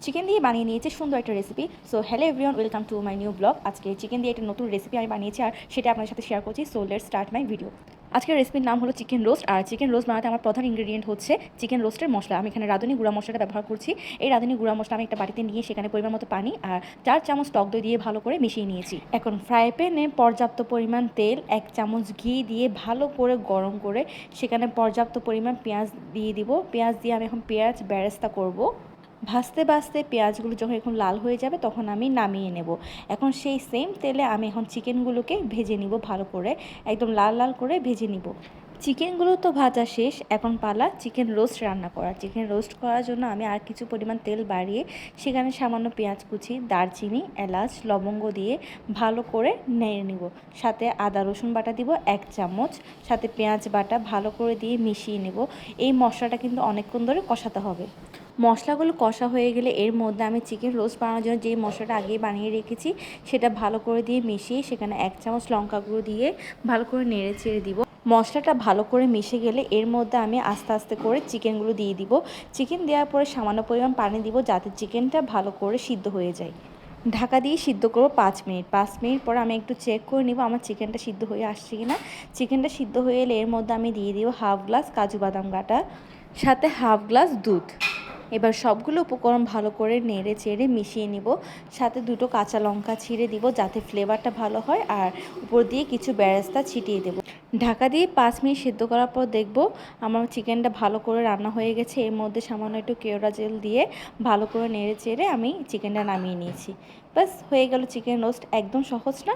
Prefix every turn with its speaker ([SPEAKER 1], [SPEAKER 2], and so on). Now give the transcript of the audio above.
[SPEAKER 1] Chicken দিয়ে বানিয়ে নিয়েছি সুন্দর একটা recipe. So hello everyone, welcome to my new blog. আজকে চিকেন দিয়ে একটা নতুন রেসিপি আমি বানিয়েছি আর সেটা আপনাদের সাথে শেয়ার করছি। So let's start my video. আজকের রেসিপির নাম হলো চিকেন রোস্ট। আর চিকেন রোস্ট বানাতে আমার প্রধান ইনগ্রেডিয়েন্ট হচ্ছে চিকেন রোস্টের মশলা। আমি এখানে রাঁধুনি গুঁড়া মশলাটা ব্যবহার করছি। এই রাঁধুনি গুঁড়া মশলা আমি একটা বাটিতে নিয়ে সেখানে পরিমাণ মতো পানি আর 4 চামচ টক দই দিয়ে ভালো করে মিশিয়ে নিয়েছি। এখন ফ্রাই প্যানে পর্যাপ্ত পরিমাণ তেল, 1 চামচ ঘি দিয়ে ভালো করে গরম করে সেখানে পর্যাপ্ত পরিমাণ পেঁয়াজ দিয়ে দিব। পেঁয়াজ দিয়ে আমি এখন পেঁয়াজ বেরেস্তা করব। ভাজতে ভাজতে পেঁয়াজগুলো যখন এখন লাল হয়ে যাবে তখন আমি নামিয়ে নেব। এখন সেই সেম তেলে আমি এখন চিকেনগুলোকে ভেজে নিব, ভালো করে একদম লাল লাল করে ভেজে নিব। চিকেনগুলো তো ভাজা শেষ, এখন পালা চিকেন রোস্ট রান্না করা। চিকেন রোস্ট করার জন্য আমি আর কিছু পরিমাণ তেল বাড়িয়ে সেখানে সামান্য পেঁয়াজ কুচি, দারচিনি, এলাচ, লবঙ্গ দিয়ে ভালো করে নেড়ে নিব। সাথে আদা রসুন বাটা দিব 1 চামচ, সাথে পেঁয়াজ বাটা ভালো করে দিয়ে মিশিয়ে নেব। এই মশলাটা কিন্তু অনেকক্ষণ ধরে কষাতে হবে। মশলাগুলো কষা হয়ে গেলে এর মধ্যে আমি চিকেন রোস্ট বানানোর জন্য যে মশলাটা আগেই বানিয়ে রেখেছি সেটা ভালো করে দিয়ে মিশিয়ে সেখানে 1 চামচ লঙ্কা গুঁড়ো দিয়ে ভালো করে নেড়ে চেড়ে দিব। মশলাটা ভালো করে মিশে গেলে এর মধ্যে আমি আস্তে আস্তে করে চিকেনগুলো দিয়ে দিব। চিকেন দেওয়ার পরে সামান্য পরিমাণ পানি দিব যাতে চিকেনটা ভালো করে সিদ্ধ হয়ে যায়। ঢাকা দিয়ে সিদ্ধ করবো 5 মিনিট। 5 মিনিট পর আমি একটু চেক করে নিব আমার চিকেনটা সিদ্ধ হয়ে আসছে কিনা। চিকেনটা সিদ্ধ হয়ে এলে এর মধ্যে আমি দিয়ে দিব হাফ গ্লাস কাজু বাদাম বাটা, সাথে হাফ গ্লাস দুধ। এবার সবগুলো উপকরণ ভালো করে নেড়ে চেড়ে মিশিয়ে নিব। সাথে 2টো কাঁচা লঙ্কা ছিঁড়ে দিব যাতে ফ্লেভারটা ভালো হয়, আর উপর দিয়ে কিছু বেরেস্তা ছিটিয়ে দেব। ঢাকা দিয়ে 5 মিনিট সিদ্ধ করার পর দেখব আমার চিকেনটা ভালো করে রান্না হয়ে গেছে। এর মধ্যে সামান্য একটু কেওড়া জেল দিয়ে ভালো করে নেড়ে চেড়ে আমি চিকেনটা নামিয়ে নিয়েছি। বাস হয়ে গেল চিকেন রোস্ট। একদম সহজ না?